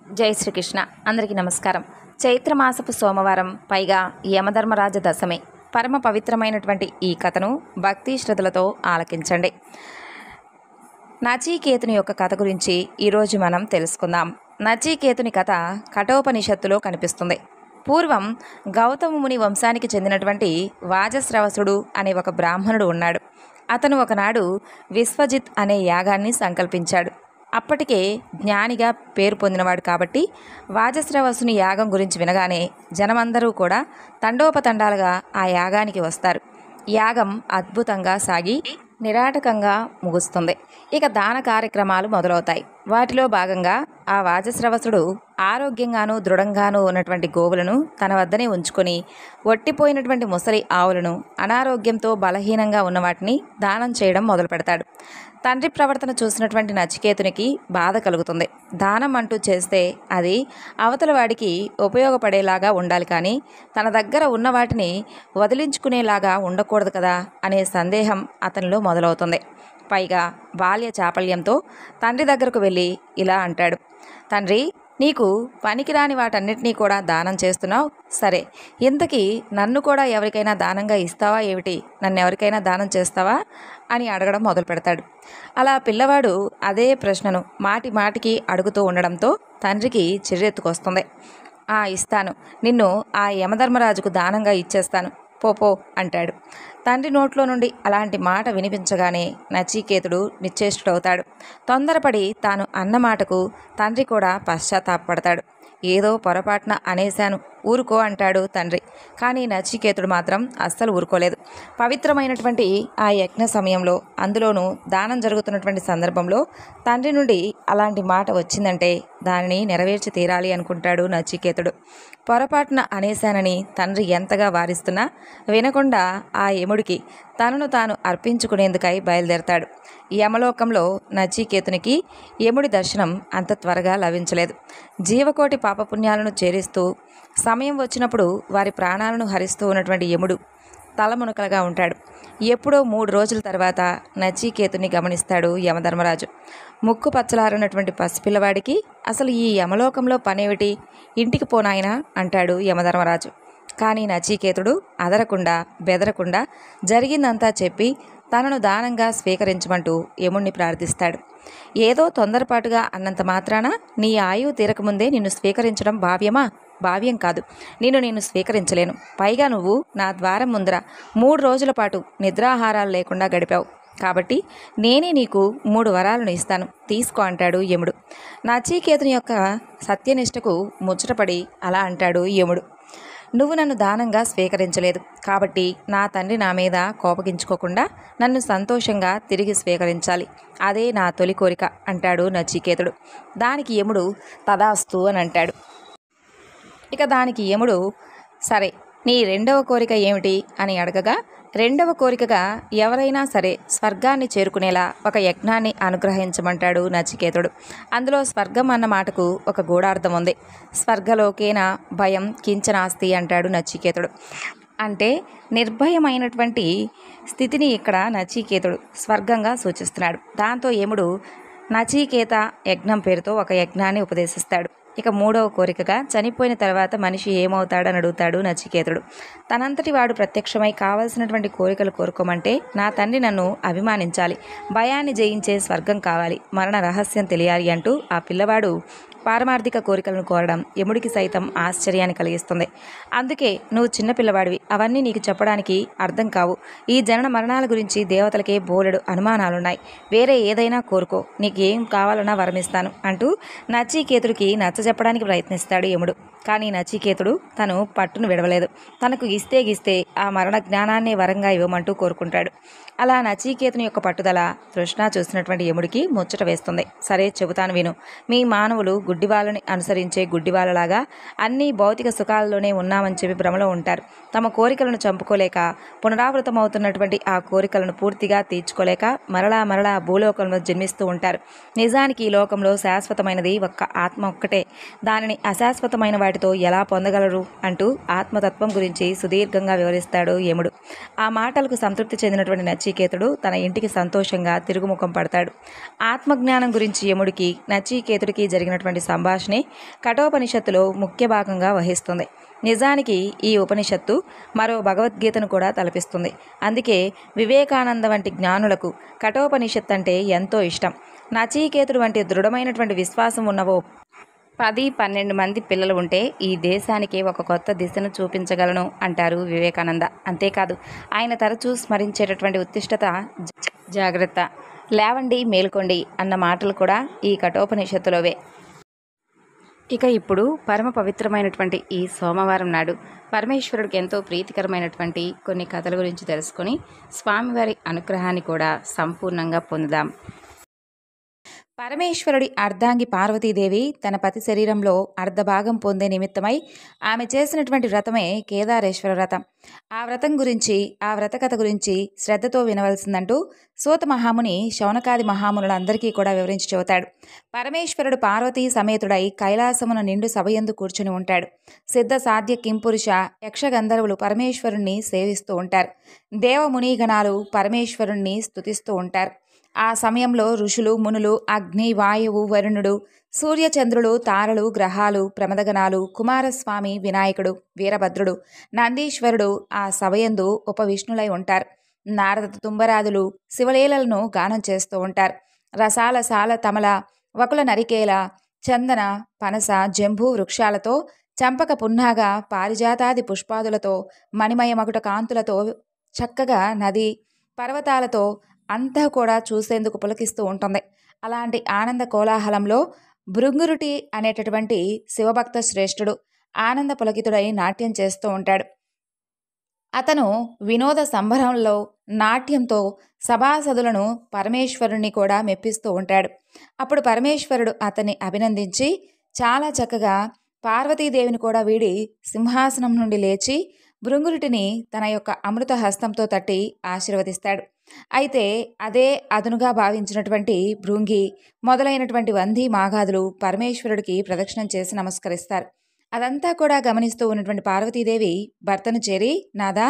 జై శ్రీకృష్ణ. అందరికీ నమస్కారం. చైత్రమాసపు సోమవారం, పైగా యమధర్మరాజ దశమి. పరమ పవిత్రమైనటువంటి ఈ కథను భక్తి శ్రద్ధలతో ఆలకించండి. నచికేతుని యొక్క కథ గురించి ఈరోజు మనం తెలుసుకుందాం. నచికేతుని కథ కఠోపనిషత్తులో కనిపిస్తుంది. పూర్వం గౌతమ ముని వంశానికి చెందినటువంటి వాజస్రవసుడు అనే ఒక బ్రాహ్మణుడు ఉన్నాడు. అతను ఒకనాడు విశ్వజిత్ అనే యాగాన్ని సంకల్పించాడు. అప్పటికే జ్ఞానిగా పేరు పొందినవాడు కాబట్టి వాజస్రవసుని యాగం గురించి వినగానే జనమందరూ కూడా తండోపతండాలుగా ఆ యాగానికి వస్తారు. యాగం అద్భుతంగా సాగి నిరాటకంగా ముగుస్తుంది. ఇక దాన కార్యక్రమాలు మొదలవుతాయి. వాటిలో భాగంగా ఆ వాజస్రవసుడు ఆరోగ్యంగానూ దృఢంగానూ ఉన్నటువంటి గోవులను తన వద్దనే ఉంచుకొని ఒట్టిపోయినటువంటి ముసలి ఆవులను, అనారోగ్యంతో బలహీనంగా ఉన్న వాటిని దానం చేయడం మొదలు పెడతాడు. తండ్రి ప్రవర్తన చూసినటువంటి నచికేతునికి బాధ కలుగుతుంది. దానం అంటూ చేస్తే అది అవతల వాడికి ఉపయోగపడేలాగా ఉండాలి, కానీ తన దగ్గర ఉన్న వాటిని వదిలించుకునేలాగా ఉండకూడదు కదా అనే సందేహం అతనిలో మొదలవుతుంది. పైగా బాల్య చాపల్యంతో తండ్రి దగ్గరకు వెళ్ళి ఇలా అంటాడు: తండ్రి, నీకు పనికిరాని వాటన్నిటినీ కూడా దానం చేస్తున్నావు. సరే, ఇంతకీ నన్ను కూడా ఎవరికైనా దానంగా ఇస్తావా ఏమిటి? నన్ను ఎవరికైనా దానం చేస్తావా అని అడగడం మొదలు పెడతాడు. అలా పిల్లవాడు అదే ప్రశ్నను మాటి మాటికి అడుగుతూ ఉండడంతో తండ్రికి చిర్రెత్తుకొస్తుంది. ఇస్తాను, నిన్ను ఆ యమధర్మరాజుకు దానంగా ఇచ్చేస్తాను, పో అంటాడు. తండ్రి నోట్లో నుండి అలాంటి మాట వినిపించగానే నచికేతుడు నిశ్చేష్టుడవుతాడు. తొందరపడి తాను అన్న మాటకు తండ్రి కూడా పశ్చాత్తాపడతాడు. ఏదో పొరపాటున అనేశాను, ఊరుకో అంటాడు తండ్రి. కానీ నచికేతుడు మాత్రం అస్సలు ఊరుకోలేదు. పవిత్రమైనటువంటి ఆ యజ్ఞ సమయంలో, అందులోనూ దానం జరుగుతున్నటువంటి సందర్భంలో తండ్రి నుండి అలాంటి మాట వచ్చిందంటే దానిని నెరవేర్చి తీరాలి అనుకుంటాడు నచికేతుడు. పొరపాటున అనేశానని తండ్రి ఎంతగా వారిస్తున్నా వినకుండా ఆ యముడికి తనను తాను అర్పించుకునేందుకై బయలుదేరతాడు. యమలోకంలో నచికేతునికి యముడి దర్శనం అంత త్వరగా లభించలేదు. జీవకోటి పాపపుణ్యాలను చేరిస్తూ సమయం వచ్చినప్పుడు వారి ప్రాణాలను హరిస్తూ ఉన్నటువంటి యముడు తలమునకలుగా ఉంటాడు. ఎప్పుడో 3 రోజుల తర్వాత నచికేతుని గమనిస్తాడు యమధర్మరాజు. ముక్కు పచ్చలారున్నటువంటి పసిపిల్లవాడికి అసలు ఈ యమలోకంలో పనేమిటి? ఇంటికి పోనాయనా అంటాడు యమధర్మరాజు. కానీ నచికేతుడు అదరకుండా బెదరకుండా జరిగిందంతా చెప్పి తనను దానంగా స్వీకరించమంటూ యముణ్ణి ప్రార్థిస్తాడు. ఏదో తొందరపాటుగా అన్నంత మాత్రాన నీ ఆయువు తీరకముందే నిన్ను స్వీకరించడం భావ్యమా? భావ్యం కాదు. నేను స్వీకరించలేను. పైగా నువ్వు నా ద్వారం ముందర 3 రోజుల పాటు నిద్రాహారాలు లేకుండా గడిపావు. కాబట్టి నేనే నీకు 3 వరాలను ఇస్తాను, తీసుకో అంటాడు యముడు. నచికేతుని యొక్క సత్యనిష్టకు ముచ్చటపడి అలా అంటాడు యముడు: నువ్వు నన్ను దానంగా స్వీకరించలేదు కాబట్టి నా తండ్రి నా మీద కోపగించుకోకుండా నన్ను సంతోషంగా తిరిగి స్వీకరించాలి. అదే నా తొలి కోరిక అంటాడు నచికేతుడు. దానికి యముడు తదాస్తు అని అంటాడు. ఇక దానికి యముడు, సరే, నీ 2వ కోరిక ఏమిటి అని అడగగా, 2వ కోరికగా ఎవరైనా సరే స్వర్గాన్ని చేరుకునేలా ఒక యజ్ఞాన్ని అనుగ్రహించమంటాడు నచికేతుడు. అందులో స్వర్గం అన్న మాటకు ఒక గూఢార్థం ఉంది. స్వర్గలోకేన భయం కించనాస్తి అంటాడు నచికేతుడు. అంటే నిర్భయమైనటువంటి స్థితిని ఇక్కడ నచికేతుడు స్వర్గంగా సూచిస్తున్నాడు. దాంతో యముడు నచికేత యజ్ఞం పేరుతో ఒక యజ్ఞాన్ని ఉపదేశిస్తాడు. ఇక 3వ కోరికగా చనిపోయిన తర్వాత మనిషి ఏమవుతాడని అడుగుతాడు నచికేతుడు. తనంతటి వాడు ప్రత్యక్షమై కావలసినటువంటి కోరికలు కోరుకోమంటే నా తండ్రి నన్ను అభిమానించాలి, భయాన్ని జయించే స్వర్గం కావాలి, మరణ రహస్యం తెలియాలి అంటూ ఆ పిల్లవాడు పారమార్థిక కోరికలను కోరడం యముడికి సైతం ఆశ్చర్యాన్ని కలిగిస్తుంది. అందుకే నువ్వు చిన్నపిల్లవాడివి, అవన్నీ నీకు చెప్పడానికి అర్థం కావు. ఈ జనన మరణాల గురించి దేవతలకే బోలెడు అనుమానాలున్నాయి. వేరే ఏదైనా కోరుకో, నీకు ఏం కావాలన్నా వరమిస్తాను అంటూ నచికేతుడికి నచ్చజెప్పడానికి ప్రయత్నిస్తాడు యముడు. కానీ నచికేతుడు తను పట్టును విడవలేదు. తనకు గిస్తే ఆ మరణ జ్ఞానాన్నే వరంగా ఇవ్వమంటూ కోరుకుంటాడు. అలా నచికేతుని యొక్క పట్టుదల తృష్ణ చూసినటువంటి యముడికి ముచ్చట వేస్తుంది. సరే, చెబుతాను విను. మీ మానవులు గుడ్డివాళ్ళని అనుసరించే గుడ్డివాళ్ళలాగా అన్ని భౌతిక సుఖాల్లోనే ఉన్నామని చెప్పి భ్రమలో ఉంటారు. తమ కోరికలను చంపుకోలేక పునరావృతమవుతున్నటువంటి ఆ కోరికలను పూర్తిగా తీర్చుకోలేక మరలా భూలోకంలో జన్మిస్తూ ఉంటారు. నిజానికి ఈ లోకంలో శాశ్వతమైనది ఒక్క ఆత్మ ఒక్కటే. దానిని అశాశ్వతమైన వాటి వాటితో ఎలా పొందగలరు అంటూ ఆత్మతత్వం గురించి సుదీర్ఘంగా వివరిస్తాడు యముడు. ఆ మాటలకు సంతృప్తి చెందినటువంటి నచికేతుడు తన ఇంటికి సంతోషంగా తిరుగుముఖం పడతాడు. ఆత్మజ్ఞానం గురించి యముడికి నచికేతుడికి జరిగినటువంటి సంభాషణే కఠోపనిషత్తులో ముఖ్య భాగంగా వహిస్తుంది. నిజానికి ఈ ఉపనిషత్తు మరో భగవద్గీతను కూడా తలపిస్తుంది. అందుకే వివేకానంద వంటి జ్ఞానులకు కఠోపనిషత్ అంటే ఎంతో ఇష్టం. నచికేతుడు వంటి దృఢమైనటువంటి విశ్వాసం ఉన్నవో 10-12 మంది పిల్లలు ఉంటే ఈ దేశానికి ఒక కొత్త దిశను చూపించగలను అంటారు వివేకానంద. అంతేకాదు ఆయన తరచూ స్మరించేటటువంటి ఉత్తిష్టత, జాగ్రత్త, లేవండి మేల్కొండి అన్న మాటలు కూడా ఈ కఠోపనిషత్తులోవే. ఇక ఇప్పుడు పరమ పవిత్రమైనటువంటి ఈ సోమవారం నాడు పరమేశ్వరుడికి ఎంతో ప్రీతికరమైనటువంటి కొన్ని కథల గురించి తెలుసుకొని స్వామివారి అనుగ్రహాన్ని కూడా సంపూర్ణంగా పొందుదాం. పరమేశ్వరుడి అర్ధాంగి పార్వతీదేవి తన పతి శరీరంలో అర్ధభాగం పొందే నిమిత్తమై ఆమె చేసినటువంటి వ్రతమే కేదారేశ్వర వ్రతం. ఆ వ్రతం గురించి, ఆ వ్రతకథ గురించి శ్రద్ధతో వినవలసిందంటూ సూత మహాముని శౌనకాది మహామునులందరికీ కూడా వివరించి చెబుతాడు. పరమేశ్వరుడు పార్వతీ సమేతుడై కైలాసమున నిండు సభయందు కూర్చుని ఉంటాడు. సిద్ధ సాధ్య కింపురుష యక్షగంధర్వులు పరమేశ్వరుణ్ణి సేవిస్తూ ఉంటారు. దేవమునీగణాలు పరమేశ్వరుణ్ణి స్తుతిస్తూ ఉంటారు. ఆ సమయంలో ఋషులు, మునులు, అగ్ని, వాయువు, వరుణుడు, సూర్యచంద్రులు, తారలు, గ్రహాలు, ప్రమదగణాలు, కుమారస్వామి, వినాయకుడు, వీరభద్రుడు, నందీశ్వరుడు ఆ సభయందు ఉపవిష్ణులై ఉంటారు. నారద తుంబరాదులు శివలీలలను గానం చేస్తూ ఉంటారు. రసాల సాల తమల వకుల నరికేల చందన పనస జంబూ వృక్షాలతో, చంపక పున్నాగ పారిజాతాది పుష్పాదులతో, మణిమయమగుట కాంతులతో, చక్కగా నది పర్వతాలతో అంతా కూడా చూసేందుకు పులకిస్తూ ఉంటుంది. అలాంటి ఆనంద కోలాహలంలో భృంగురుటి అనేటటువంటి శివభక్త శ్రేష్ఠుడు ఆనంద పులకితుడై నాట్యం చేస్తూ ఉంటాడు. అతను వినోద సంబరంలో నాట్యంతో సభాసదులను పరమేశ్వరుణ్ణి కూడా మెప్పిస్తూ ఉంటాడు. అప్పుడు పరమేశ్వరుడు అతన్ని అభినందించి చాలా చక్కగా పార్వతీదేవిని కూడా వీడి సింహాసనం నుండి లేచి భృంగురుటిని తన యొక్క అమృత హస్తంతో తట్టి ఆశీర్వదిస్తాడు. అయితే అదే అదునుగా భావించినటువంటి భృంగి మొదలైనటువంటి వంది మాగాదులు పరమేశ్వరుడికి ప్రదక్షిణం చేసి నమస్కరిస్తారు. అదంతా కూడా గమనిస్తూ ఉన్నటువంటి పార్వతీదేవి భర్తను చేరి, నాదా,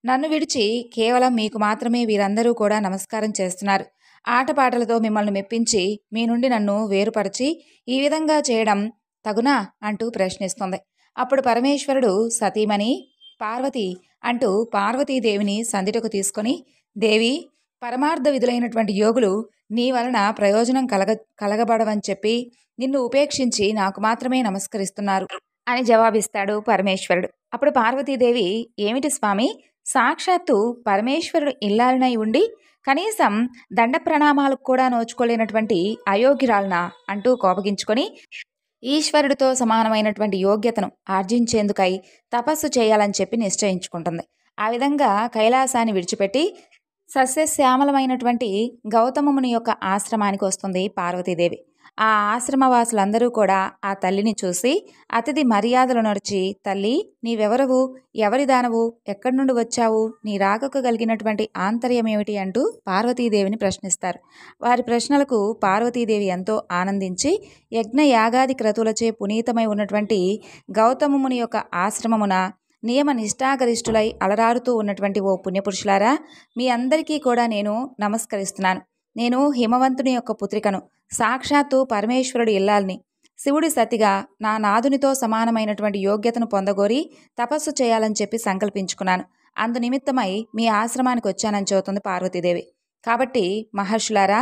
నన్ను విడిచి కేవలం మీకు మాత్రమే వీరందరూ కూడా నమస్కారం చేస్తున్నారు. ఆటపాటలతో మిమ్మల్ని మెప్పించి మీ నుండి నన్ను వేరుపరిచి ఈ విధంగా చేయడం తగునా అంటూ ప్రశ్నిస్తుంది. అప్పుడు పరమేశ్వరుడు సతీమణి పార్వతి అంటూ పార్వతీదేవిని సందిటకు తీసుకొని, దేవి, పరమార్థ విధులైనటువంటి యోగులు నీ వలన ప్రయోజనం కలగబడవని చెప్పి నిన్ను ఉపేక్షించి నాకు మాత్రమే నమస్కరిస్తున్నారు అని జవాబిస్తాడు పరమేశ్వరుడు. అప్పుడు పార్వతీదేవి, ఏమిటి స్వామి, సాక్షాత్తు పరమేశ్వరుడు ఇల్లాలనై ఉండి కనీసం దండ ప్రణామాలకు కూడా నోచుకోలేనటువంటి అయోగ్యురాలనా అంటూ కోపగించుకొని ఈశ్వరుడితో సమానమైనటువంటి యోగ్యతను ఆర్జించేందుకై తపస్సు చేయాలని చెప్పి నిశ్చయించుకుంటుంది. ఆ విధంగా కైలాసాన్ని విడిచిపెట్టి సస్యశ్యామలమైనటువంటి గౌతమముని యొక్క ఆశ్రమానికి వస్తుంది పార్వతీదేవి. ఆ ఆశ్రమవాసులందరూ కూడా ఆ తల్లిని చూసి అతిథి మర్యాదలు నడిచి, తల్లి, నీవెవరవు, ఎవరి దానవు, ఎక్కడి నుండి వచ్చావు, నీ రాకకు కలిగినటువంటి ఆంతర్యం ఏమిటి అంటూ పార్వతీదేవిని ప్రశ్నిస్తారు. వారి ప్రశ్నలకు పార్వతీదేవి ఎంతో ఆనందించి యజ్ఞ యాగాది క్రతువులచే పునీతమై ఉన్నటువంటి గౌతమముని యొక్క ఆశ్రమమున నియమ నిష్ఠాగరిష్ఠులై అలరారుతూ ఉన్నటువంటి ఓ పుణ్యపురుషులారా, మీ అందరికీ కూడా నేను నమస్కరిస్తున్నాను. నేను హిమవంతుని యొక్క పుత్రికను, సాక్షాత్తు పరమేశ్వరుడు ఇల్లాల్ని, శివుడి సతిగా నా నాదునితో సమానమైనటువంటి యోగ్యతను పొందగోరి తపస్సు చేయాలని చెప్పి సంకల్పించుకున్నాను. అందు నిమిత్తమై మీ ఆశ్రమానికి వచ్చానని చెబుతుంది పార్వతీదేవి. కాబట్టి మహర్షులారా,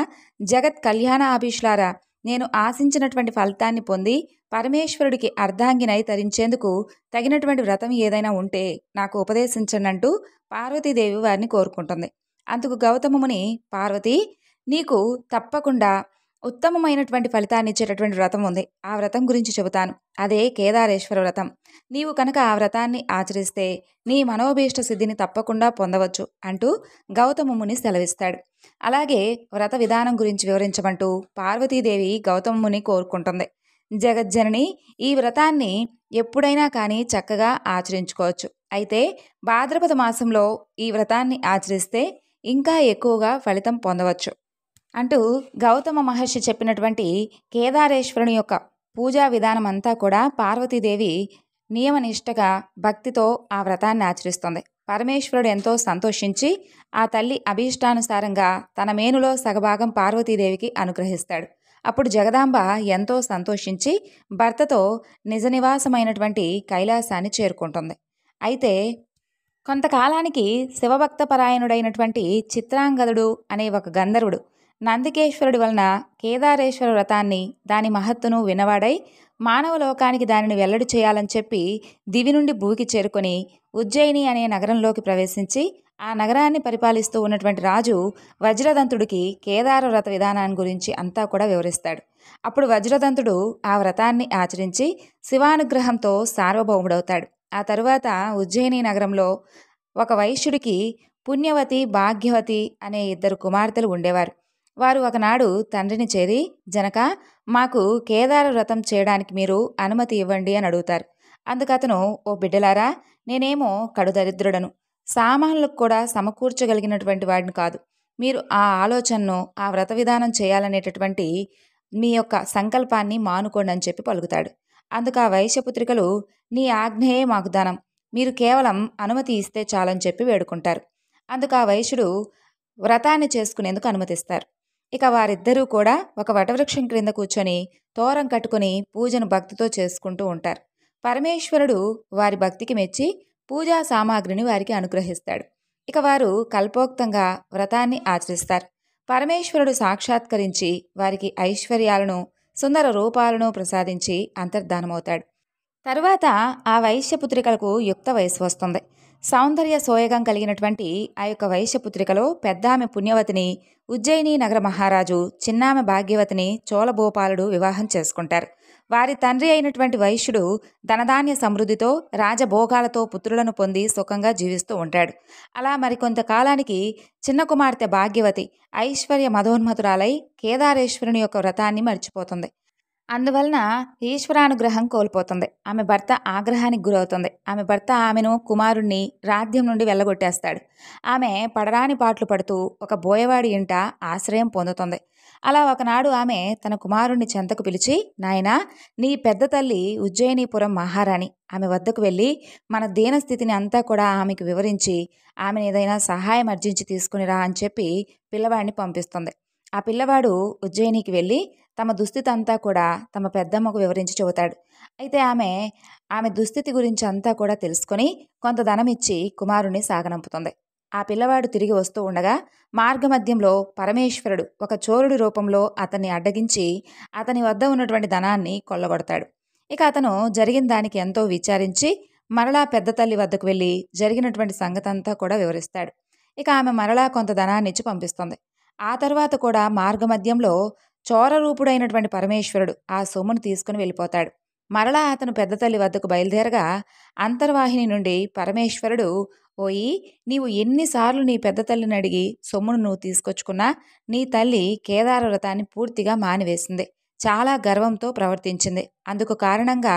జగత్ కళ్యాణ అభిషులారా, నేను ఆశించినటువంటి ఫలితాన్ని పొంది పరమేశ్వరుడికి అర్ధాంగినై తరించేందుకు తగినటువంటి వ్రతం ఏదైనా ఉంటే నాకు ఉపదేశించండి అంటూ పార్వతీదేవి వారిని కోరుకుంటుంది. అందుకు గౌతమముని, పార్వతి, నీకు తప్పకుండా ఉత్తమమైనటువంటి ఫలితాన్ని ఇచ్చేటటువంటి వ్రతం ఉంది. ఆ వ్రతం గురించి చెబుతాను. అదే కేదారేశ్వర వ్రతం. నీవు కనుక ఆ వ్రతాన్ని ఆచరిస్తే నీ మనోభీష్ట సిద్ధిని తప్పకుండా పొందవచ్చు అంటూ గౌతమముని సెలవిస్తాడు. అలాగే వ్రత విధానం గురించి వివరించమంటూ పార్వతీదేవి గౌతమముని కోరుకుంటుంది. జగజ్జనని, ఈ వ్రతాన్ని ఎప్పుడైనా కానీ చక్కగా ఆచరించుకోవచ్చు. అయితే భాద్రపద మాసంలో ఈ వ్రతాన్ని ఆచరిస్తే ఇంకా ఎక్కువగా ఫలితం పొందవచ్చు అంటూ గౌతమ మహర్షి చెప్పినటువంటి కేదారేశ్వరుని యొక్క పూజా విధానం అంతా కూడా పార్వతీదేవి నియమనిష్టగా భక్తితో ఆ వ్రతాన్ని ఆచరిస్తుంది. పరమేశ్వరుడు ఎంతో సంతోషించి ఆ తల్లి అభీష్టానుసారంగా తన మేనులో సగభాగం పార్వతీదేవికి అనుగ్రహిస్తాడు. అప్పుడు జగదాంబ ఎంతో సంతోషించి భర్తతో నిజ నివాసమైనటువంటి కైలాసాన్ని చేరుకుంటుంది. అయితే కొంతకాలానికి శివభక్తపరాయణుడైనటువంటి చిత్రాంగదుడు అనే ఒక గంధర్వుడు నందికేశ్వరుడి వలన కేదారేశ్వర వ్రతాన్ని దాని మహత్తును వినవాడై మానవ లోకానికి దానిని వెల్లడి చేయాలని చెప్పి దివి నుండి భూమికి చేరుకొని ఉజ్జయిని అనే నగరంలోకి ప్రవేశించి ఆ నగరాన్ని పరిపాలిస్తూ ఉన్నటువంటి రాజు వజ్రదంతుడికి కేదార వ్రత విధానాన్ని గురించి అంతా కూడా వివరిస్తాడు. అప్పుడు వజ్రదంతుడు ఆ వ్రతాన్ని ఆచరించి శివానుగ్రహంతో సార్వభౌముడవుతాడు. ఆ తరువాత ఉజ్జయిని నగరంలో ఒక వైశ్యుడికి పుణ్యవతి, భాగ్యవతి అనే 2 కుమార్తెలు ఉండేవారు. వారు ఒకనాడు తండ్రిని చేరి, జనక, మాకు కేదార వ్రతం చేయడానికి మీరు అనుమతి ఇవ్వండి అని అడుగుతారు. అందుకతను, ఓ బిడ్డలారా, నేనేమో కడుదరిద్రుడను, సామాన్లకు కూడా సమకూర్చగలిగినటువంటి వాడిని కాదు. మీరు ఆ ఆలోచనను, ఆ వ్రత విధానం చేయాలనేటటువంటి మీ యొక్క సంకల్పాన్ని మానుకోండి అని చెప్పి పలుకుతాడు. అందుకు ఆ వైశ్యపుత్రికలు, నీ ఆజ్ఞయే మాకు ధనం, మీరు కేవలం అనుమతి ఇస్తే చాలని చెప్పి వేడుకుంటారు. అందుకు ఆ వైశ్యుడు వ్రతాన్ని చేసుకునేందుకు అనుమతిస్తారు. ఇక వారిద్దరూ కూడా ఒక వటవృక్షం క్రింద కూర్చొని తోరం కట్టుకుని పూజను భక్తితో చేసుకుంటూ ఉంటారు. పరమేశ్వరుడు వారి భక్తికి మెచ్చి పూజా సామాగ్రిని వారికి అనుగ్రహిస్తాడు. ఇక వారు కల్పోక్తంగా వ్రతాన్ని ఆచరిస్తారు. పరమేశ్వరుడు సాక్షాత్కరించి వారికి ఐశ్వర్యాలను, సుందర రూపాలను ప్రసాదించి అంతర్ధానమవుతాడు. తరువాత ఆ వైశ్యపుత్రికలకు యుక్త వయస్సు వస్తుంది. సౌందర్య సోయగం కలిగినటువంటి ఆ యొక్క వైశ్యపుత్రికలో పెద్దామె పుణ్యవతిని ఉజ్జయిని నగర మహారాజు, చిన్నామె భాగ్యవతిని చోళభూపాలుడు వివాహం చేసుకుంటారు. వారి తండ్రి అయినటువంటి వైశ్యుడు ధనధాన్య సమృద్ధితో, రాజభోగాలతో పుత్రులను పొంది సుఖంగా జీవిస్తూ ఉంటాడు. అలా మరికొంతకాలానికి చిన్న కుమార్తె భాగ్యవతి ఐశ్వర్య మధోన్మతురాలై కేదారేశ్వరుని యొక్క వ్రతాన్ని మర్చిపోతుంది. అందువలన ఈశ్వరానుగ్రహం కోల్పోతుంది. ఆమె భర్త ఆగ్రహానికి గురవుతుంది. ఆమె భర్త ఆమెను, కుమారుణ్ణి రాజ్యం నుండి వెళ్ళగొట్టేస్తాడు. ఆమె పడరాని పాట్లు పడుతూ ఒక బోయవాడి ఇంట ఆశ్రయం పొందుతుంది. అలా ఒకనాడు ఆమె తన కుమారుణ్ణి చెంతకు పిలిచి, నాయనా, నీ పెద్ద తల్లి ఉజ్జయినీపురం మహారాణి, ఆమె వద్దకు వెళ్ళి మన దీనస్థితిని అంతా కూడా ఆమెకు వివరించి ఆమెను ఏదైనా సహాయం అర్జించి తీసుకునిరా అని చెప్పి పిల్లవాడిని పంపిస్తుంది. ఆ పిల్లవాడు ఉజ్జయినికి వెళ్ళి తమ దుస్థితి అంతా కూడా తమ పెద్దమ్మకు వివరించి చెబుతాడు. అయితే ఆమె దుస్థితి గురించి అంతా కూడా తెలుసుకొని కొంత ధనమిచ్చి కుమారుణ్ణి సాగనంపుతుంది. ఆ పిల్లవాడు తిరిగి వస్తూ ఉండగా మార్గమధ్యంలో పరమేశ్వరుడు ఒక చోరుడి రూపంలో అతన్ని అడ్డగించి అతని వద్ద ఉన్నటువంటి ధనాన్ని కొల్లగొడతాడు. ఇక అతను జరిగిన దానికి ఎంతో విచారించి మరలా పెద్ద తల్లి వద్దకు వెళ్ళి జరిగినటువంటి సంగతంతా కూడా వివరిస్తాడు. ఇక ఆమె మరలా కొంత ధనాన్నిచ్చి పంపిస్తుంది. ఆ తర్వాత కూడా మార్గమధ్యంలో చోరరూపుడైనటువంటి పరమేశ్వరుడు ఆ సొమ్మును తీసుకుని వెళ్ళిపోతాడు. మరలా అతను పెద్ద తల్లి వద్దకు బయలుదేరగా అంతర్వాహిని నుండి పరమేశ్వరుడు, ఓయి, నీవు ఎన్నిసార్లు నీ పెద్ద తల్లిని అడిగి సొమ్మును నువ్వు తీసుకొచ్చుకున్నా నీ తల్లి కేదార వ్రతాన్ని పూర్తిగా మానివేసింది, చాలా గర్వంతో ప్రవర్తించింది, అందుకు కారణంగా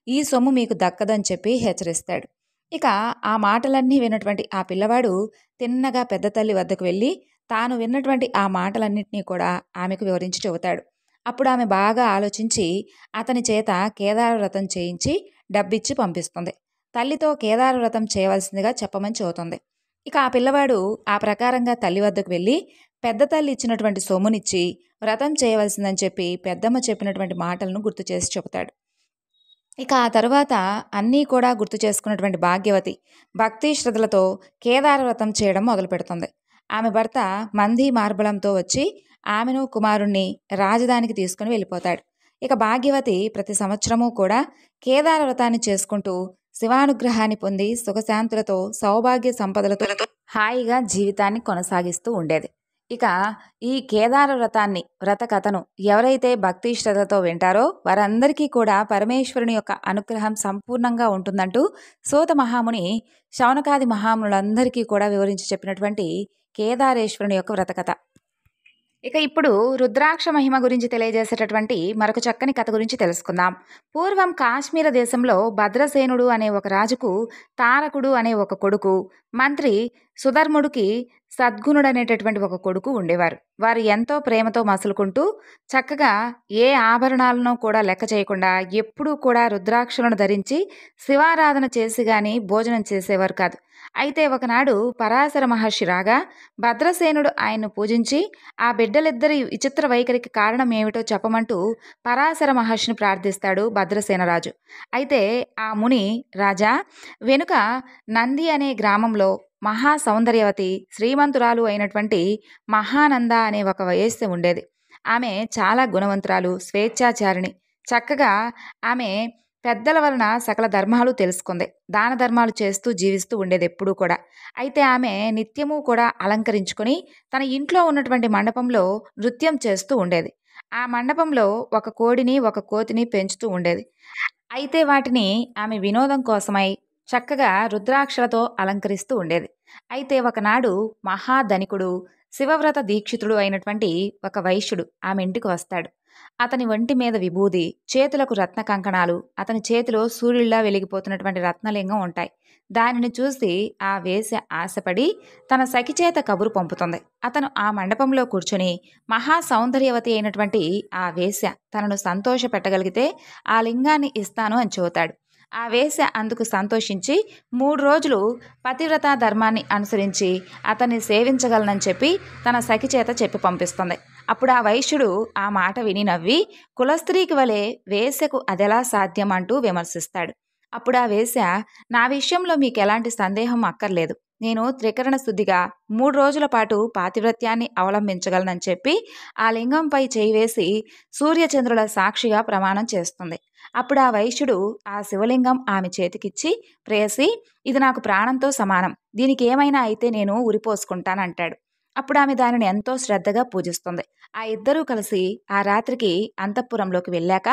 ఈ సొమ్ము మీకు దక్కదని చెప్పి హెచ్చరిస్తాడు. ఇక ఆ మాటలన్నీ విన్నటువంటి ఆ పిల్లవాడు తిన్నగా పెద్ద తల్లి వద్దకు వెళ్ళి తాను విన్నటువంటి ఆ మాటలన్నింటినీ కూడా ఆమెకు వివరించి చెబుతాడు. అప్పుడు ఆమె బాగా ఆలోచించి అతని చేత కేదార వ్రతం చేయించి డబ్బిచ్చి పంపిస్తుంది. తల్లితో కేదార వ్రతం చేయవలసిందిగా చెప్పమని చెబుతుంది. ఇక ఆ పిల్లవాడు ఆ ప్రకారంగా తల్లి వద్దకు వెళ్ళి పెద్ద తల్లి ఇచ్చినటువంటి సొమ్మునిచ్చి వ్రతం చేయవలసిందని చెప్పి పెద్దమ్మ చెప్పినటువంటి మాటలను గుర్తు చేసి చెబుతాడు. ఇక ఆ తరువాత అన్నీ కూడా గుర్తు చేసుకున్నటువంటి భాగ్యవతి భక్తి శ్రద్ధలతో కేదార వ్రతం చేయడం మొదలు పెడుతుంది. ఆమె భర్త మంది మార్బలంతో వచ్చి ఆమెను, కుమారుణ్ణి రాజధానికి తీసుకుని వెళ్ళిపోతాడు. ఇక భాగ్యవతి ప్రతి సంవత్సరము కూడా కేదార వ్రతాన్ని చేసుకుంటూ శివానుగ్రహాన్ని పొంది సుఖశాంతులతో, సౌభాగ్య సంపదలతో హాయిగా జీవితాన్ని కొనసాగిస్తూ ఉండేది. ఇక ఈ కేదార వ్రత కథను ఎవరైతే భక్తి శ్రద్ధతో వింటారో వారందరికీ కూడా పరమేశ్వరుని యొక్క అనుగ్రహం సంపూర్ణంగా ఉంటుందంటూ సూత మహాముని శౌనకాది మహామునులందరికీ కూడా వివరించి చెప్పినటువంటి కేదారేశ్వరుని యొక్క వ్రతకథ. ఇక ఇప్పుడు రుద్రాక్ష మహిమ గురించి తెలియజేసేటటువంటి మరొక చక్కని కథ గురించి తెలుసుకుందాం. పూర్వం కాశ్మీర దేశంలో భద్రసేనుడు అనే ఒక రాజుకు తారకుడు అనే ఒక కొడుకు, మంత్రి సుధర్ముడికి సద్గుణుడనేటటువంటి ఒక కొడుకు ఉండేవారు. వారు ఎంతో ప్రేమతో మసులుకుంటూ చక్కగా ఏ ఆభరణాలను కూడా లెక్క చేయకుండా ఎప్పుడూ కూడా రుద్రాక్షలను ధరించి శివారాధన చేసి గాని భోజనం చేసేవారు కాదు. అయితే ఒకనాడు పరాశర మహర్షి రాగా భద్రసేనుడు ఆయన్ను పూజించి ఆ బిడ్డలిద్దరి విచిత్ర వైఖరికి కారణం ఏమిటో చెప్పమంటూ పరాశర మహర్షిని ప్రార్థిస్తాడు భద్రసేనరాజు. అయితే ఆ ముని, రాజా, వెనుక నంది అనే గ్రామంలో మహా సౌందర్యవతి శ్రీమంతురాలు అయినటువంటి మహానంద అనే ఒక వేశ్య ఉండేది. ఆమె చాలా గుణవంతురాలు, స్వేచ్ఛాచారిణి. చక్కగా ఆమె పెద్దల వలన సకల ధర్మాలు తెలుసుకుంది. దాన ధర్మాలు చేస్తూ జీవిస్తూ ఉండేది ఎప్పుడూ కూడా. అయితే ఆమె నిత్యము కూడా అలంకరించుకొని తన ఇంట్లో ఉన్నటువంటి మండపంలో నృత్యం చేస్తూ ఉండేది. ఆ మండపంలో ఒక కోడిని, ఒక కోతిని పెంచుతూ ఉండేది. అయితే వాటిని ఆమె వినోదం కోసమై చక్కగా రుద్రాక్షలతో అలంకరిస్తూ ఉండేది. అయితే ఒకనాడు మహాధనికుడు, శివవ్రత దీక్షితుడు అయినటువంటి ఒక వైశ్యుడు ఆమె ఇంటికి వస్తాడు. అతని ఒంటి మీద విభూది, చేతులకు రత్న కంకణాలు, అతని చేతిలో సూర్యుడిలా వెలిగిపోతున్నటువంటి రత్నలింగం ఉంటాయి. దానిని చూసి ఆ వేశ్య ఆశపడి తన సఖి చేత కబురు పంపుతుంది. అతను ఆ మండపంలో కూర్చుని మహా సౌందర్యవతి అయినటువంటి ఆ వేశ్య తనను సంతోష పెట్టగలిగితే ఆ లింగాన్ని ఇస్తాను అని చెబుతాడు. ఆ వేశ్య అందుకు సంతోషించి 3 రోజులు పతివ్రతా ధర్మాన్ని అనుసరించి అతన్ని సేవించగలనని చెప్పి తన సఖి చేత చెప్పి పంపిస్తుంది. అప్పుడు ఆ వైశ్యుడు ఆ మాట విని నవ్వి కులస్త్రీకి వలె వేశ్యకు అదెలా సాధ్యం అంటూ విమర్శిస్తాడు. అప్పుడు ఆ వేశ్య, నా విషయంలో మీకు ఎలాంటి సందేహం అక్కర్లేదు. నేను త్రికరణ శుద్ధిగా 3 రోజుల పాటు పాతివ్రత్యాన్ని అవలంబించగలనని చెప్పి ఆ లింగంపై చేయి వేసి సూర్యచంద్రుల సాక్షిగా ప్రమాణం చేస్తుంది. అప్పుడు ఆ వైశ్యుడు ఆ శివలింగం ఆమె చేతికిచ్చి, ప్రేయసి, ఇది నాకు ప్రాణంతో సమానం. దీనికి ఏమైనా అయితే నేను ఉరిపోసుకుంటానంటాడు. అప్పుడు ఆమె దానిని ఎంతో శ్రద్ధగా పూజిస్తుంది. ఆ ఇద్దరూ కలిసి ఆ రాత్రికి అంతఃపురంలోకి వెళ్ళాక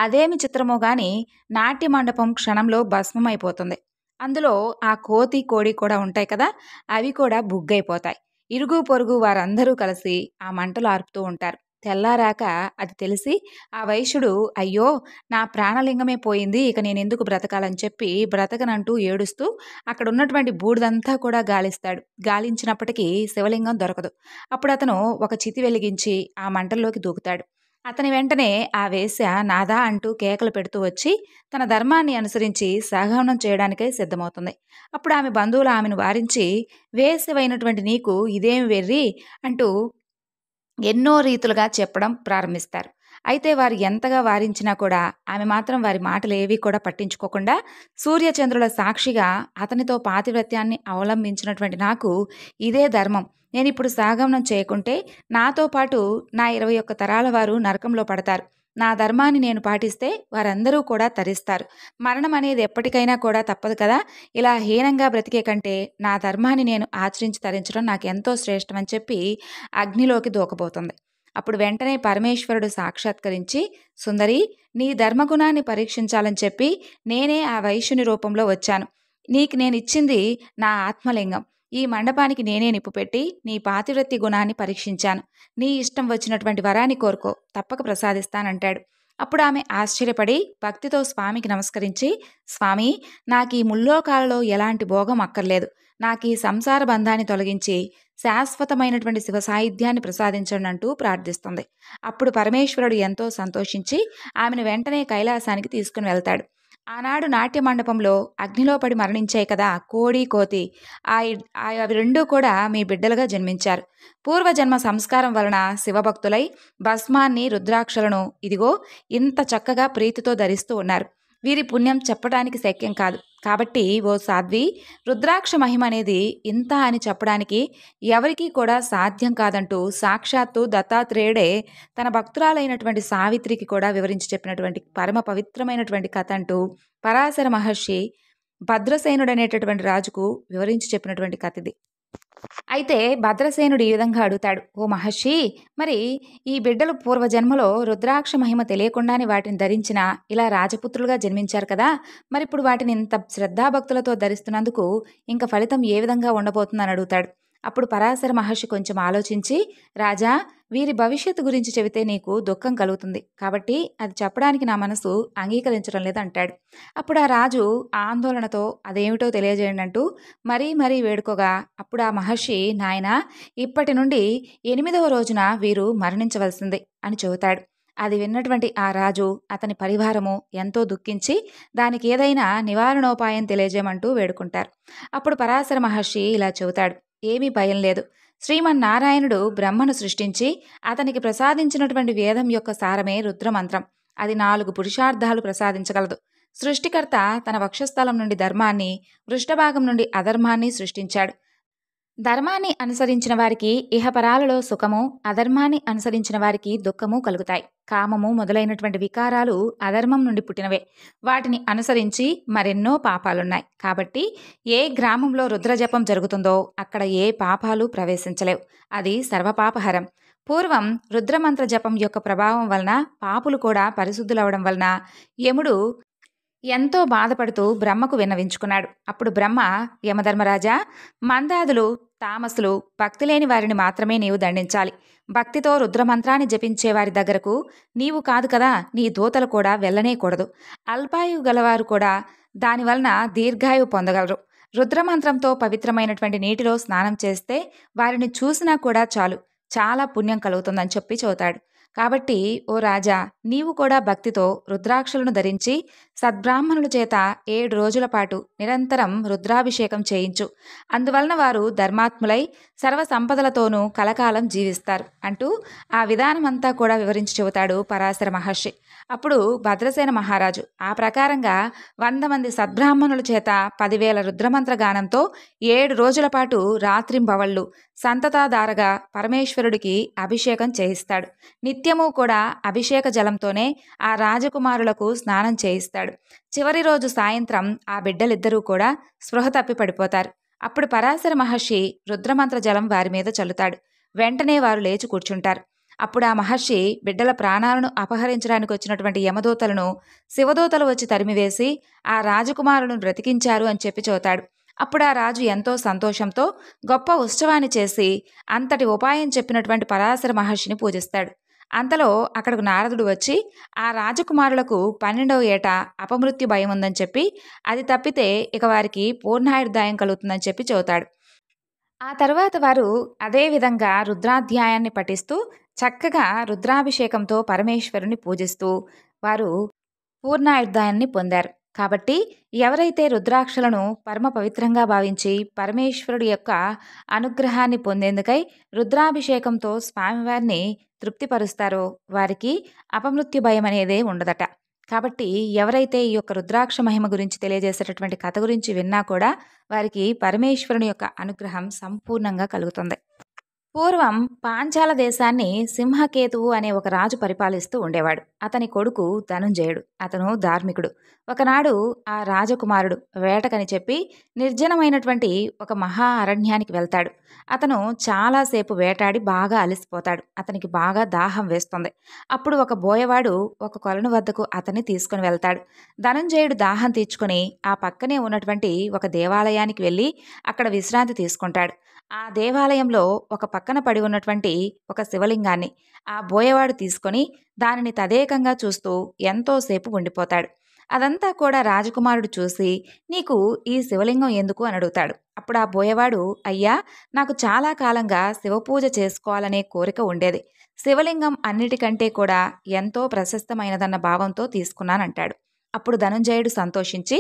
అదేమి చిత్రమో గాని నాట్య మండపం క్షణంలో భస్మమైపోతుంది. అందులో ఆ కోతి, కోడి కూడా ఉంటాయి కదా, అవి కూడా బుగ్గైపోతాయి. ఇరుగు పొరుగు వారందరూ కలిసి ఆ మంటలు ఆర్పుతూ ఉంటారు. తెల్లారాక అది తెలిసి ఆ వైశ్యుడు, అయ్యో, నా ప్రాణలింగమే పోయింది, ఇక నేనెందుకు బ్రతకాలని చెప్పి బ్రతకనంటూ ఏడుస్తూ అక్కడ ఉన్నటువంటి బూడిదంతా కూడా గాలిస్తాడు. గాలించినప్పటికీ శివలింగం దొరకదు. అప్పుడు అతను ఒక చితి వెలిగించి ఆ మంటల్లోకి దూకుతాడు. అతని వెంటనే ఆ వేశ్య నాదా అంటూ కేకలు పెడుతూ వచ్చి తన ధర్మాన్ని అనుసరించి సహగమనం చేయడానికై సిద్ధమవుతుంది. అప్పుడు ఆమె బంధువులు ఆమెను వారించి, వేశ్యవైనటువంటి నీకు ఇదేమి వెర్రి అంటూ ఎన్నో రీతులుగా చెప్పడం ప్రారంభిస్తారు. అయితే వారు ఎంతగా వారించినా కూడా ఆమె మాత్రం వారి మాటలు ఏవీ కూడా పట్టించుకోకుండా సూర్యచంద్రుల సాక్షిగా అతనితో పాతివ్రత్యాన్ని అవలంబించినటువంటి నాకు ఇదే ధర్మం. నేనిప్పుడు సహగమనం చేయకుంటే నాతో పాటు నా 21 తరాల వారు నరకంలో పడతారు. నా ధర్మాన్ని నేను పాటిస్తే వారందరూ కూడా తరిస్తారు. మరణం అనేది ఎప్పటికైనా కూడా తప్పదు కదా. ఇలా హీనంగా బ్రతికే కంటే నా ధర్మాన్ని నేను ఆచరించి తరించడం నాకెంతో శ్రేష్టమని చెప్పి అగ్నిలోకి దూకబోతుంది. అప్పుడు వెంటనే పరమేశ్వరుడు సాక్షాత్కరించి, సుందరి, నీ ధర్మగుణాన్ని పరీక్షించాలని చెప్పి నేనే ఆ వైశ్యుని రూపంలో వచ్చాను. నీకు నేనిచ్చింది నా ఆత్మలింగం. ఈ మండపానికి నేనే నిప్పు పెట్టి నీ పాతివ్రత్య గుణాన్ని పరీక్షించాను. నీ ఇష్టం వచ్చినటువంటి వరాన్ని కోరుకో, తప్పక ప్రసాదిస్తానంటాడు. అప్పుడు ఆమె ఆశ్చర్యపడి భక్తితో స్వామికి నమస్కరించి, స్వామి, నాకు ఈ ముల్లోకాలలో ఎలాంటి భోగం అక్కర్లేదు. నాకు ఈ సంసార బంధాన్ని తొలగించి శాశ్వతమైనటువంటి శివ సాహిత్యాన్ని ప్రసాదించండి అంటూ ప్రార్థిస్తుంది. అప్పుడు పరమేశ్వరుడు ఎంతో సంతోషించి ఆమెను వెంటనే కైలాసానికి తీసుకుని వెళ్తాడు. ఆనాడు నాట్య మండపంలో అగ్నిలో పడి మరణించాయి కదా కోడి, కోతి, అవి రెండూ కూడా మీ బిడ్డలుగా జన్మించారు. పూర్వజన్మ సంస్కారం వలన శివభక్తులై భస్మాన్ని, రుద్రాక్షలను ఇదిగో ఇంత చక్కగా ప్రీతితో ధరిస్తూ ఉన్నారు. వీరి పుణ్యం చెప్పడానికి శక్యం కాదు. కాబట్టి ఓ సాధ్వి, రుద్రాక్ష మహిమ అనేది ఇంత అని చెప్పడానికి ఎవరికీ కూడా సాధ్యం కాదంటూ సాక్షాత్తు దత్తాత్రేయుడే తన భక్తురాలైనటువంటి సావిత్రికి కూడా వివరించి చెప్పినటువంటి పరమ పవిత్రమైనటువంటి కథ అంటూ పరాశర మహర్షి భద్రసేనుడు అనేటటువంటి రాజుకు వివరించి చెప్పినటువంటి కథ ఇది. అయితే భద్రసేనుడు ఈ విధంగా అడుగుతాడు, ఓ మహర్షి, మరి ఈ బిడ్డలు పూర్వజన్మలో రుద్రాక్ష మహిమ తెలియకుండానే వాటిని ధరించిన ఇలా రాజపుత్రులుగా జన్మించారు కదా, మరి ఇప్పుడు వాటిని ఇంత శ్రద్ధాభక్తులతో ధరిస్తున్నందుకు ఇంకా ఫలితం ఏ విధంగా ఉండబోతుందని అడుగుతాడు. అప్పుడు పరాశర మహర్షి కొంచెం ఆలోచించి, రాజా, వీరి భవిష్యత్తు గురించి చెబితే నీకు దుఃఖం కలుగుతుంది. కాబట్టి అది చెప్పడానికి నా మనసు అంగీకరించడం లేదంటాడు. అప్పుడు ఆ రాజు ఆందోళనతో అదేమిటో తెలియజేయండంటూ మరీ మరీ వేడుకోగా అప్పుడు ఆ మహర్షి, నాయనా, ఇప్పటి నుండి 8వ రోజున వీరు మరణించవలసిందే అని చెబుతాడు. అది విన్నటువంటి ఆ రాజు, అతని పరివారము ఎంతో దుఃఖించి దానికి ఏదైనా నివారణోపాయం తెలియజేయమంటూ వేడుకుంటారు. అప్పుడు పరాశర మహర్షి ఇలా చెబుతాడు, ఏమీ భయం లేదు. శ్రీమన్నారాయణుడు బ్రహ్మను సృష్టించి అతనికి ప్రసాదించినటువంటి వేదం యొక్క సారమే రుద్రమంత్రం. అది 4 పురుషార్థాలు ప్రసాదించగలదు. సృష్టికర్త తన వక్షస్థలం నుండి ధర్మాన్ని, వృష్ఠభాగం నుండి అధర్మాన్ని సృష్టించాడు. ధర్మాన్ని అనుసరించిన వారికి ఇహపరాలలో సుఖము, అధర్మాన్ని అనుసరించిన వారికి దుఃఖము కలుగుతాయి. కామము మొదలైనటువంటి వికారాలు అధర్మం నుండి పుట్టినవే. వాటిని అనుసరించి మరెన్నో పాపాలున్నాయి. కాబట్టి ఏ గ్రామంలో రుద్రజపం జరుగుతుందో అక్కడ ఏ పాపాలు ప్రవేశించలేవు. అది సర్వపాపహరం. పూర్వం రుద్రమంత్ర జపం యొక్క ప్రభావం వలన పాపులు కూడా పరిశుద్ధులవడం వలన యముడు ఎంతో బాధపడుతూ బ్రహ్మకు విన్నవించుకున్నాడు. అప్పుడు బ్రహ్మ, యమధర్మరాజా, మందాదులు, తామసులు, భక్తి లేని వారిని మాత్రమే నీవు దండించాలి. భక్తితో రుద్రమంత్రాన్ని జపించే వారి దగ్గరకు నీవు కాదు కదా, నీ దూతలు కూడా వెళ్ళనేకూడదు. అల్పాయువు గలవారు కూడా దానివలన దీర్ఘాయువు పొందగలరు. రుద్రమంత్రంతో పవిత్రమైనటువంటి నీటిలో స్నానం చేస్తే వారిని చూసినా కూడా చాలు, చాలా పుణ్యం కలుగుతుందని చెప్పి చెబుతాడు. కాబట్టి ఓ రాజా, నీవు కూడా భక్తితో రుద్రాక్షలను ధరించి సద్బ్రాహ్మణుల చేత 7 రోజుల పాటు నిరంతరం రుద్రాభిషేకం చేయించు. అందువలన వారు ధర్మాత్ములై సర్వ సంపదలతోనూ కలకాలం జీవిస్తారు అంటూ ఆ విధానమంతా కూడా వివరించి చెబుతాడు పరాశర మహర్షి. అప్పుడు భద్రసేన మహారాజు ఆ ప్రకారంగా 100 మంది సద్బ్రాహ్మణుల చేత 10,000 రుద్రమంత్ర గానంతో 7 రోజుల పాటు రాత్రింబవళ్ళు సంతతాధారగా పరమేశ్వరుడికి అభిషేకం చేయిస్తాడు. నిత్యము కూడా అభిషేక జలంతోనే ఆ రాజకుమారులకు స్నానం చేయిస్తాడు. చివరి రోజు సాయంత్రం ఆ బిడ్డలిద్దరూ కూడా స్పృహ తప్పి పడిపోతారు. అప్పుడు పరాశర మహర్షి రుద్రమంత్ర జలం వారి మీద చల్లుతాడు. వెంటనే వారు లేచి కూర్చుంటారు. అప్పుడు ఆ మహర్షి బిడ్డల ప్రాణాలను అపహరించడానికి వచ్చినటువంటి యమదూతలను శివదూతలు వచ్చి తరిమివేసి ఆ రాజకుమారులను బ్రతికించారు అని చెప్పి చెబుతాడు. అప్పుడు ఆ రాజు ఎంతో సంతోషంతో గొప్ప ఉత్సవాన్ని చేసి అంతటి ఉపాయం చెప్పినటువంటి పరాశర మహర్షిని పూజిస్తాడు. అంతలో అక్కడకు నారదుడు వచ్చి ఆ రాజకుమారులకు 12వ ఏట అపమృత్యు భయం ఉందని చెప్పి అది తప్పితే ఇక వారికి పూర్ణాయుర్దాయం కలుగుతుందని చెప్పి చెబుతాడు. ఆ తర్వాత వారు అదే విధంగా రుద్రాధ్యాయాన్ని పఠిస్తూ చక్కగా రుద్రాభిషేకంతో పరమేశ్వరుని పూజిస్తూ వారు పూర్ణాయుర్దాయాన్ని పొందారు. కాబట్టి ఎవరైతే రుద్రాక్షలను పరమ పవిత్రంగా భావించి పరమేశ్వరుడి యొక్క అనుగ్రహాన్ని పొందేందుకై రుద్రాభిషేకంతో స్వామివారిని తృప్తిపరుస్తారో వారికి అపమృత్యు భయం అనేదే ఉండదట. కాబట్టి ఎవరైతే ఈ యొక్క రుద్రాక్ష మహిమ గురించి తెలియజేసేటటువంటి కథ గురించి విన్నా కూడా వారికి పరమేశ్వరుని యొక్క అనుగ్రహం సంపూర్ణంగా కలుగుతుంది. పూర్వం పాంచాల దేశాన్ని సింహకేతువు అనే ఒక రాజు పరిపాలిస్తూ ఉండేవాడు. అతని కొడుకు ధనుంజయుడు. అతను ధార్మికుడు. ఒకనాడు ఆ రాజకుమారుడు వేటకని చెప్పి నిర్జనమైనటువంటి ఒక మహా అరణ్యానికి వెళ్తాడు. అతను చాలాసేపు వేటాడి బాగా అలసిపోతాడు. అతనికి బాగా దాహం వేస్తుంది. అప్పుడు ఒక బోయవాడు ఒక కొలను వద్దకు అతన్ని తీసుకుని వెళ్తాడు. ధనుంజయుడు దాహం తీర్చుకొని ఆ పక్కనే ఉన్నటువంటి ఒక దేవాలయానికి వెళ్ళి అక్కడ విశ్రాంతి తీసుకుంటాడు. ఆ దేవాలయంలో ఒక పక్కన పడి ఉన్నటువంటి ఒక శివలింగాన్ని ఆ బోయవాడు తీసుకొని దానిని తదేకంగా చూస్తూ ఎంతోసేపు ఉండిపోతాడు. అదంతా కూడా రాజకుమారుడు చూసి, నీకు ఈ శివలింగం ఎందుకు అని అడుగుతాడు. అప్పుడు ఆ బోయవాడు, అయ్యా, నాకు చాలా కాలంగా శివపూజ చేసుకోవాలనే కోరిక ఉండేది. శివలింగం అన్నిటికంటే కూడా ఎంతో ప్రశస్తమైనదన్న భావంతో తీసుకున్నానంటాడు. అప్పుడు ధనుంజయుడు సంతోషించి,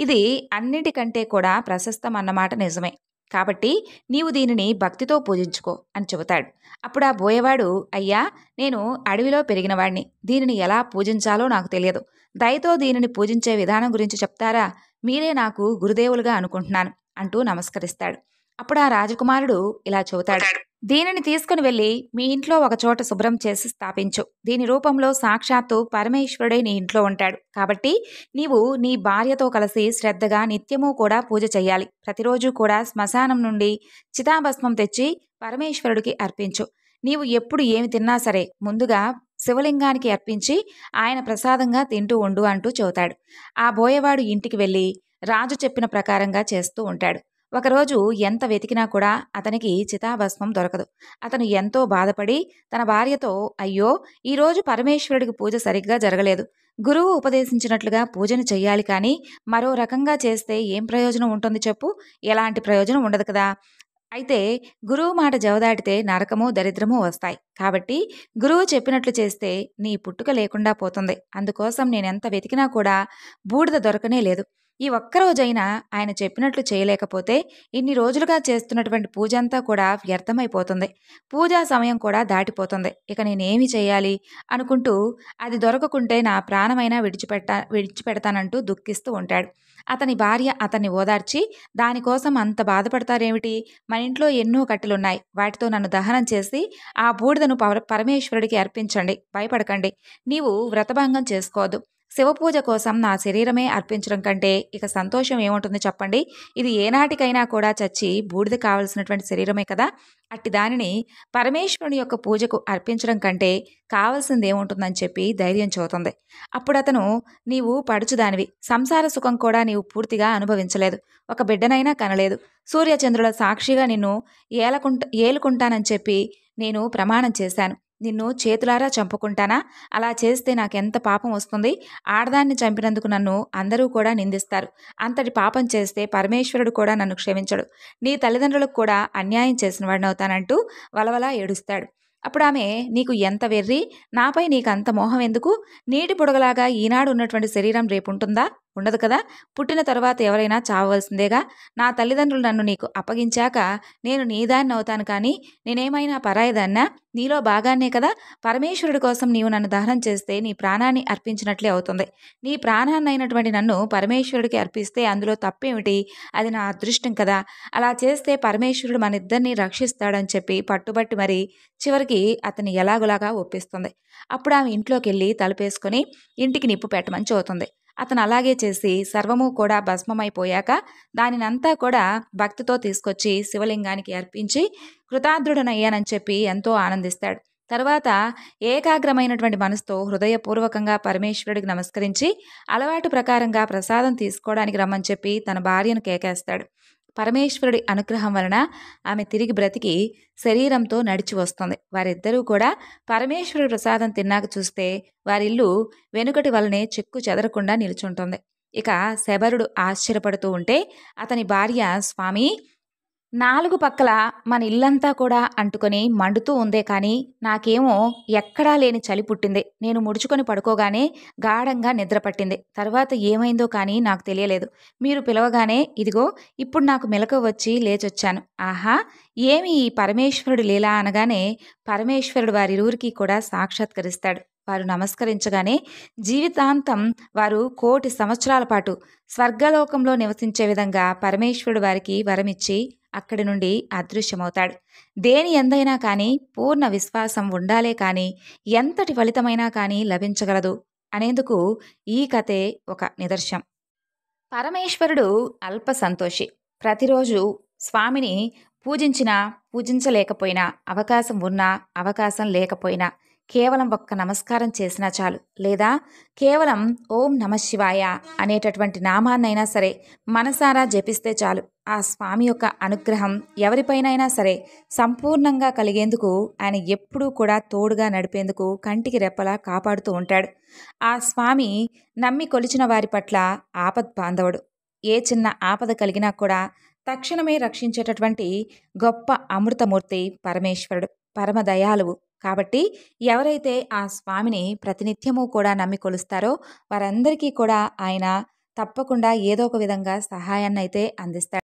ఇది అన్నిటికంటే కూడా ప్రశస్తం అన్నమాట నిజమే, కాబట్టి నీవు దీనిని భక్తితో పూజించుకో అని చెబుతాడు. అప్పుడు ఆ బోయవాడు, అయ్యా, నేను అడవిలో పెరిగినవాడిని, దీనిని ఎలా పూజించాలో నాకు తెలియదు. దయతో దీనిని పూజించే విధానం గురించి చెప్తారా? మీరే నాకు గురుదేవులుగా అనుకుంటున్నాను అంటూ నమస్కరిస్తాడు. అప్పుడు ఆ రాజకుమారుడు ఇలా చెబుతాడు, దీనిని తీసుకుని వెళ్ళి మీ ఇంట్లో ఒక చోట శుభ్రం చేసి స్థాపించు. దీని రూపంలో సాక్షాత్తు పరమేశ్వరుడే నీ ఇంట్లో ఉంటాడు. కాబట్టి నీవు నీ భార్యతో కలిసి శ్రద్ధగా నిత్యము కూడా పూజ చేయాలి. ప్రతిరోజు కూడా శ్మశానం నుండి చితాభస్మం తెచ్చి పరమేశ్వరుడికి అర్పించు. నీవు ఎప్పుడు ఏమి తిన్నా సరే ముందుగా శివలింగానికి అర్పించి ఆయన ప్రసాదంగా తింటూ ఉండు అంటూ చెబుతాడు. ఆ బోయవాడు ఇంటికి వెళ్ళి రాజు చెప్పిన ప్రకారంగా చేస్తూ ఉంటాడు. ఒకరోజు ఎంత వెతికినా కూడా అతనికి చితాభస్మం దొరకదు. అతను ఎంతో బాధపడి తన భార్యతో, అయ్యో, ఈరోజు పరమేశ్వరుడికి పూజ సరిగ్గా జరగలేదు. గురువు ఉపదేశించినట్లుగా పూజను చెయ్యాలి కానీ మరో రకంగా చేస్తే ఏం ప్రయోజనం ఉంటుంది చెప్పు? ఎలాంటి ప్రయోజనం ఉండదు కదా! అయితే గురువు మాట జవదాటితే నరకము దరిద్రము వస్తాయి. కాబట్టి గురువు చెప్పినట్లు చేస్తే నీ పుట్టుక లేకుండా పోతుంది. అందుకోసం నేనెంత వెతికినా కూడా బూడిద దొరకనే లేదు. ఈ ఒక్కరోజైనా ఆయన చెప్పినట్లు చేయలేకపోతే ఇన్ని రోజులుగా చేస్తున్నటువంటి పూజ అంతా కూడా వ్యర్థమైపోతుంది. పూజా సమయం కూడా దాటిపోతుంది. ఇక నేనేమి చేయాలి అనుకుంటూ అది దొరకకుంటే నా ప్రాణమైనా విడిచిపెడతానంటూ దుఃఖిస్తూ ఉంటాడు. అతని భార్య అతన్ని ఓదార్చి, దానికోసం అంత బాధపడతారేమిటి? మన ఇంట్లో ఎన్నో కట్టెలున్నాయి. వాటితో నన్ను దహనం చేసి ఆ బూడిదను పరమేశ్వరుడికి అర్పించండి. భయపడకండి. నీవు వ్రతభంగం చేసుకోవద్దు. శివపూజ కోసం నా శరీరమే అర్పించడం కంటే ఇక సంతోషం ఏముంటుంది చెప్పండి? ఇది ఏనాటికైనా కూడా చచ్చి బూడిద కావలసినటువంటి శరీరమే కదా! అట్టి దానిని పరమేశ్వరుని యొక్క పూజకు అర్పించడం కంటే కావలసింది ఏముంటుందని చెప్పి ధైర్యం చెబుతుంది. అప్పుడతను, నీవు పడుచుదానివి. సంసార సుఖం కూడా నీవు పూర్తిగా అనుభవించలేదు. ఒక బిడ్డనైనా కనలేదు. సూర్యచంద్రుల సాక్షిగా నిన్ను ఏలుకుంటానని చెప్పి నేను ప్రమాణం చేశాను. నిన్ను చేతులారా చంపుకుంటానా? అలా చేస్తే నాకెంత పాపం వస్తుంది? ఆడదాన్ని చంపినందుకు నన్ను అందరూ కూడా నిందిస్తారు. అంతటి పాపం చేస్తే పరమేశ్వరుడు కూడా నన్ను క్షమించడు. నీ తల్లిదండ్రులకు కూడా అన్యాయం చేసిన వాడినవుతానంటూ వలవలా ఏడుస్తాడు. అప్పుడు ఆమె, నీకు ఎంత వెర్రి? నాపై నీకంత మోహం ఎందుకు? నీటి బుడగలాగా ఈనాడు ఉన్నటువంటి శరీరం రేపుంటుందా? ఉండదు కదా! పుట్టిన తర్వాత ఎవరైనా చావవలసిందేగా. నా తల్లిదండ్రులు నన్ను నీకు అప్పగించాక నేను నీదాన్ని అవుతాను కానీ నేనేమైనా పరాయిదాన్నా? నీలో భాగాన్నే కదా! పరమేశ్వరుడి కోసం నీవు నన్ను దహనం చేస్తే నీ ప్రాణాన్ని అర్పించినట్లే అవుతుంది. నీ ప్రాణాన్నైనటువంటి నన్ను పరమేశ్వరుడికి అర్పిస్తే అందులో తప్పేమిటి? అది నా అదృష్టం కదా! అలా చేస్తే పరమేశ్వరుడు మనిద్దరినీ రక్షిస్తాడని చెప్పి పట్టుబట్టి మరి చివరికి అతన్ని ఎలాగోలాగా ఒప్పిస్తుంది. అప్పుడు ఆమె ఇంట్లోకెళ్ళి తలుపేసుకొని ఇంటికి నిప్పు పెట్టమని చెబుతుంది. అతను అలాగే చేసి సర్వము కూడా భస్మమైపోయాక దానినంతా కూడా భక్తితో తీసుకొచ్చి శివలింగానికి అర్పించి కృతార్థుడనయ్యానని చెప్పి ఎంతో ఆనందిస్తాడు. తరువాత ఏకాగ్రమైనటువంటి మనసుతో హృదయపూర్వకంగా పరమేశ్వరుడికి నమస్కరించి అలవాటు ప్రకారంగా ప్రసాదం తీసుకోవడానికి రమ్మని చెప్పి తన భార్యను కేకేస్తాడు. పరమేశ్వరుడి అనుగ్రహం వలన ఆమె తిరిగి బ్రతికి శరీరంతో నడిచి వస్తుంది. వారిద్దరూ కూడా పరమేశ్వరుడి ప్రసాదం తిన్నాక చూస్తే వారిల్లు వెనుకటి వలనే చెక్కు చెదరకుండా నిలుచుంటుంది. ఇక శబరుడు ఆశ్చర్యపడుతూ ఉంటే అతని భార్య, స్వామి, 4 పక్కల మన ఇల్లంతా కూడా అంటుకొని మండుతూ ఉందే కానీ నాకేమో ఎక్కడా లేని చలి పుట్టింది. నేను ముడుచుకొని పడుకోగానే గాఢంగా నిద్ర పట్టింది. తర్వాత ఏమైందో కానీ నాకు తెలియలేదు. మీరు పిలవగానే ఇదిగో ఇప్పుడు నాకు మెలకువ వచ్చి లేచొచ్చాను. ఆహా, ఏమి ఈ పరమేశ్వరుడు లీలా అనగానే పరమేశ్వరుడు వారిరువురికి కూడా సాక్షాత్కరిస్తాడు. వారు నమస్కరించగానే జీవితాంతం వారు 1,000,000 సంవత్సరాల పాటు స్వర్గలోకంలో నివసించే విధంగా పరమేశ్వరుడు వారికి వరమిచ్చి అక్కడి నుండి అదృశ్యమవుతాడు. దేని ఎందైనా కానీ పూర్ణ విశ్వాసం ఉండాలే కానీ ఎంతటి ఫలితమైనా కానీ లభించగలదు అనేందుకు ఈ కథే ఒక నిదర్శనం. పరమేశ్వరుడు అల్ప సంతోషి. ప్రతిరోజు స్వామిని పూజించినా పూజించలేకపోయినా, అవకాశం ఉన్నా అవకాశం లేకపోయినా కేవలం ఒక్క నమస్కారం చేసినా చాలు, లేదా కేవలం ఓం నమఃశివాయ అనేటటువంటి నామాన్నైనా సరే మనసారా జపిస్తే చాలు, ఆ స్వామి యొక్క అనుగ్రహం ఎవరిపైనైనా సరే సంపూర్ణంగా కలిగేందుకు ఆయన ఎప్పుడూ కూడా తోడుగా నడిపేందుకు కంటికి రెప్పలా కాపాడుతూ ఉంటాడు. ఆ స్వామి నమ్మి కొలిచిన వారి పట్ల ఆపద్ బాంధవుడు. ఏ చిన్న ఆపద కలిగినా కూడా తక్షణమే రక్షించేటటువంటి గొప్ప అమృతమూర్తి పరమేశ్వరుడు, పరమదయాలువు. కాబట్టి ఎవరైతే ఆ స్వామిని ప్రతినిత్యము కూడా నమ్మి కొలుస్తారో వారందరికీ కూడా ఆయన తప్పకుండా ఏదో ఒక విధంగా సహాయాన్నైతే అందిస్తాడు.